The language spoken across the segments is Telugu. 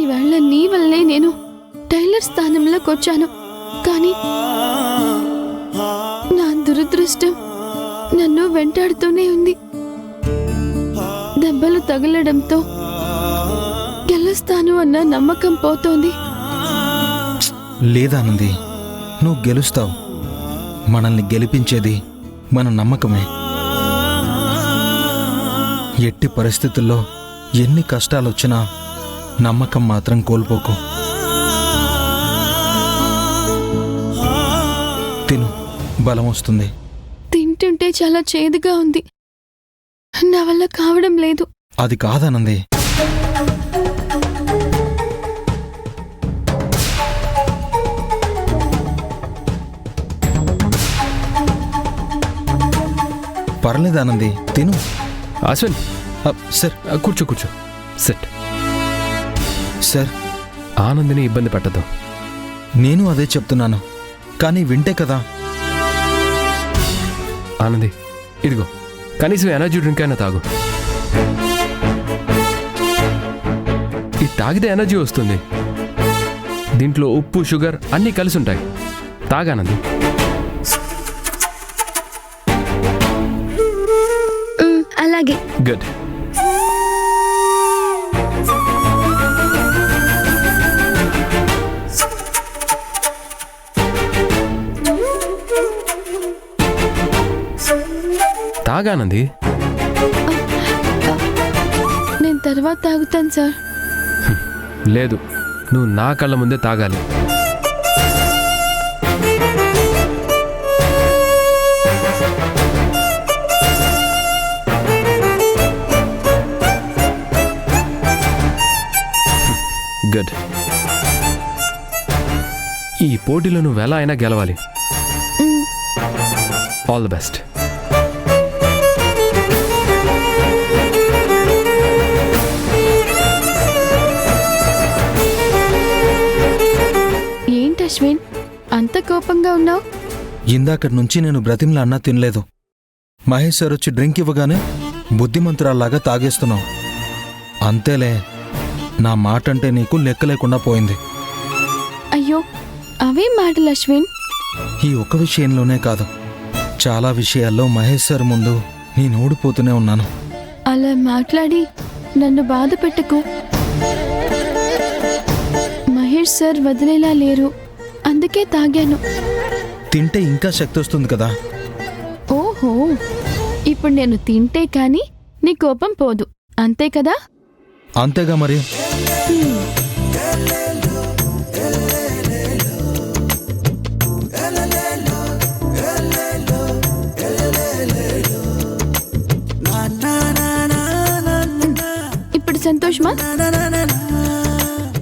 ఇవాళ నీ వల్లే నేను టైలర్ స్థానంలోకి వచ్చాను. కానీ నా దురదృష్టం నన్ను వెంటాడుతూనే ఉంది. దెబ్బలు తగలడంతో గెలుస్తాను అన్న నమ్మకం పోతోంది. లేదానంది, నువ్వు గెలుస్తావు. మనల్ని గెలిపించేది మన నమ్మకమే. ఎట్టి పరిస్థితుల్లో ఎన్ని కష్టాలొచ్చినా నమ్మకం మాత్రం కోల్పోకు. తిను, బలం వస్తుంది. తింటుంటే చాలా చేదుగా ఉంది. నా వల్ల కావడం లేదు. అది కాదనంది. పర్లేదానంది, తిను. అశ్విన్, సార్. కూర్చో కూర్చో. సెట్. సార్, ఆనందిని ఇబ్బంది పెట్టదు. నేను అదే చెప్తున్నాను, కానీ వింటే కదా. ఆనంది, ఇదిగో కనీసం ఎనర్జీ డ్రింక్ అయినా తాగు. ఇది తాగితే ఎనర్జీ వస్తుంది. దీంట్లో ఉప్పు, షుగర్ అన్నీ కలిసి ఉంటాయి. తాగానంది. అలాగే. గుడ్. తాగానంది. నేను తర్వాత తాగుతాను సార్. లేదు, నువ్వు నా కళ్ళ ముందే తాగాలి. గుడ్. ఈ పోటీలో నువ్వు ఎలా అయినా గెలవాలి. All the best. ఏంటి అశ్విన్, అంత కోపంగా ఉన్నావు? ఇందాకటి నుంచి నేను బ్రతిమ్లా అన్నా తినలేదు. మహేష్ సార్ వచ్చి డ్రింక్ ఇవ్వగానే బుద్ధిమంతురాల్లాగా తాగేస్తున్నావు. అంతేలే, నా మాట అంటే నీకు లెక్క లేకుండా పోయింది. అయ్యో, అవేం మాటలు అశ్విన్. ఈ ఒక్క విషయంలోనే కాదు, చాలా విషయాల్లో మహేష్ సార్ ముందు నేను ఓడిపోతూనే ఉన్నాను. అలా మాట్లాడి నన్ను బాధ పెట్టకు. మహేష్ సార్ వదిలేలా లేరు, అందుకే తాగాను. తింటే ఇంకా శక్తి వస్తుంది కదా. ఓహో, ఇప్పుడు నేను తింటే కానీ నీ కోపం పోదు, అంతే కదా? అంతేగా మరి. ఇప్పుడు సంతోషమా?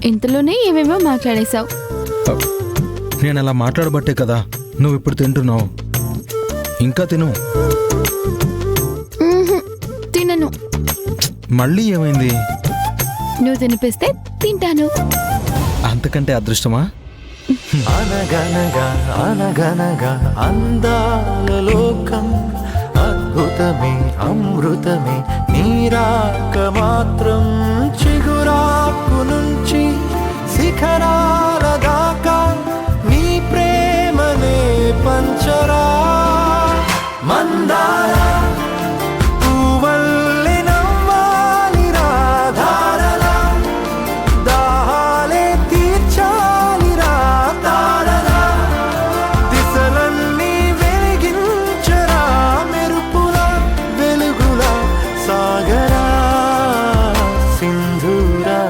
ఇంతలోనే ఏమేమో మాట్లాడేశావు. నేను అలా మాట్లాడబట్టే కదా నువ్వు ఇప్పుడు తింటున్నావు. ఇంకా తిను. తినను. మళ్ళీ ఏమైంది? నువ్వు తినిపిస్తే తింటాను. అంతకంటే అదృష్టమా? అనగనగా అనగనగా అందాల లోకం, అద్భుతమే అమృతమే నీరాక మాత్రం, చిగురాకు నుంచి శిఖరాల దాకా నీ ప్రేమనే పంచరా. మందార పువ్వల్లె నవ్వాలి రాధారలా, దాహాలే తీర్చాలి రా తారలా, దిశలన్నీ వెలిగించరా మెరుపులా వెలుగులా, సాగరా సింధూరా.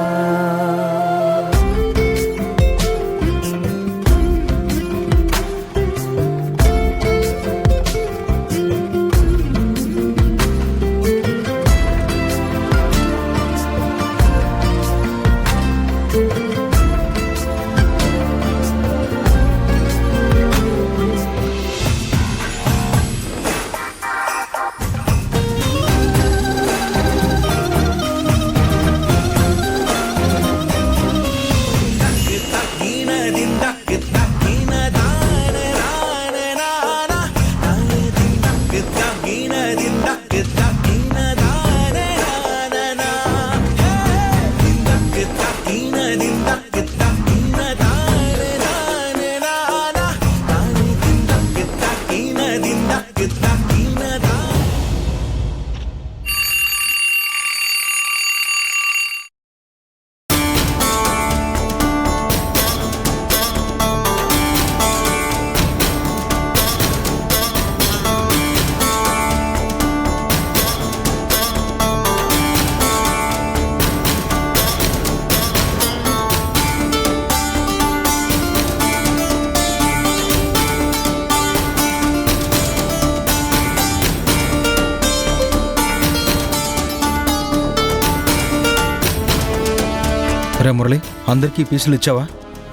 రే మురళి, అందరికీ పీసులు ఇచ్చావా?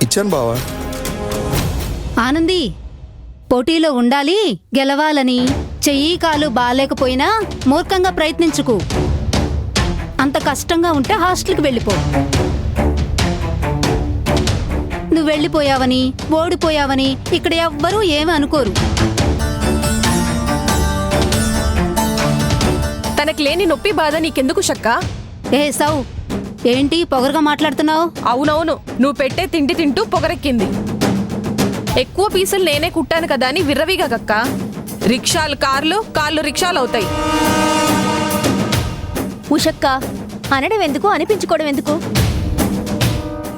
ఇచ్చాను బావా. ఆనంది, పోటీలో ఉండాలి, గెలవాలని చెయ్యి కాలు బాలేకపోయినా మూర్ఖంగా ప్రయత్నించుకు. అంత కష్టంగా ఉంటే హాస్టల్కి వెళ్ళిపో. నువ్వు వెళ్ళిపోయావని, ఓడిపోయావని ఇక్కడ ఎవ్వరూ ఏమీ అనుకోరు. తనకు లేని నొప్పి బాధ నీకెందుకు షక్క? ఏ సౌ, ఏంటి పొగరుగా మాట్లాడుతున్నావు? అవునవును, నువ్వు పెట్టే తిండి తింటూ పొగరెక్కింది. ఎక్కువ పీసులు నేనే కుట్టాను కదా అని విర్రవిగా కక్క. రిక్షాలు కార్లు, కార్లు రిక్షాలు అవుతాయి. ఉషక్క, అనడం ఎందుకు, అనిపించుకోవడం ఎందుకు?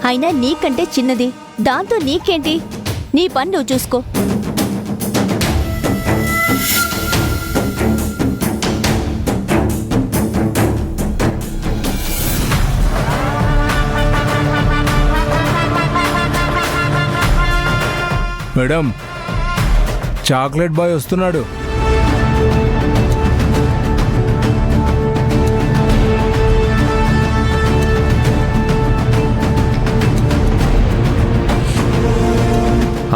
అయినా నీకంటే చిన్నది, దాంతో నీకేంటి? నీ పని నువ్వు చూసుకో. మేడం, చాక్లెట్ బాయ్ వస్తున్నాడు.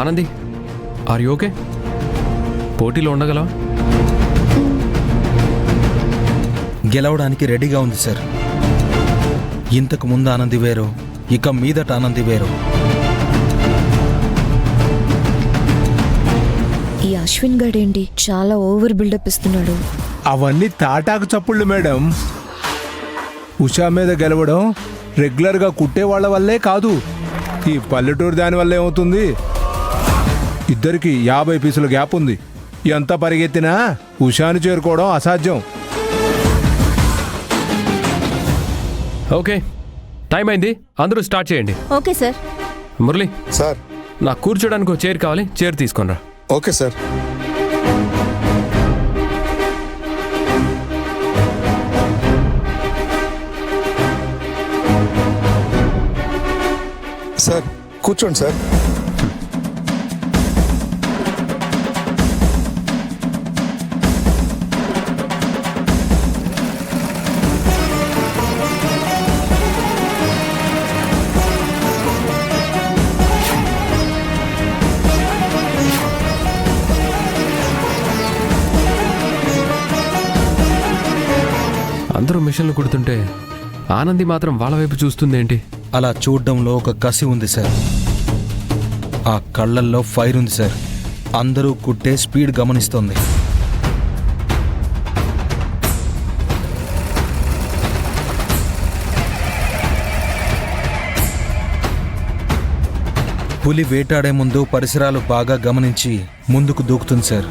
Anandi, are you okay? పోటీలో ఉండగలవా? గెలవడానికి రెడీగా ఉంది సార్. ఇంతకు ముందు ఆనంది వేరు, ఇక మీదట ఆనంది వేరు. ఈ అశ్విన్ గడేంటి చాలా ఓవర్ బిల్డప్ ఇస్తున్నాడు. అవన్నీ తాటాకు చప్పుళ్ళు మేడం. ఉషా మీద గెలవడం రెగ్యులర్గా కుట్టే వాళ్ళ వల్లే కాదు, ఈ పల్లెటూరు దాని వల్ల ఏమవుతుంది? ఇద్దరికి 50 పీసుల గ్యాప్ ఉంది. ఎంత పరిగెత్తినా ఉషాని చేరుకోవడం అసాధ్యం. ఓకే, టైం అయింది, అందరూ స్టార్ట్ చేయండి. Okay sir. మురళి, సార్. నాకు కూర్చోడానికి ఒక చైర్ కావాలి, చైర్ తీసుకొనిరా. Okay sir. సార్ కూర్చోండి సార్. అందరూ మిషన్లు కుడుతుంటే ఆనంది మాత్రం వాళ్ళ వైపు చూస్తుందేంటి? అలా చూడ్డంలో ఒక కసి ఉంది సార్. ఆ కళ్ళల్లో ఫైర్ ఉంది సార్. అందరూ కుట్టే స్పీడ్ గమనిస్తోంది. పులి వేటాడే ముందు పరిసరాలు బాగా గమనించి ముందుకు దూకుతుంది సార్.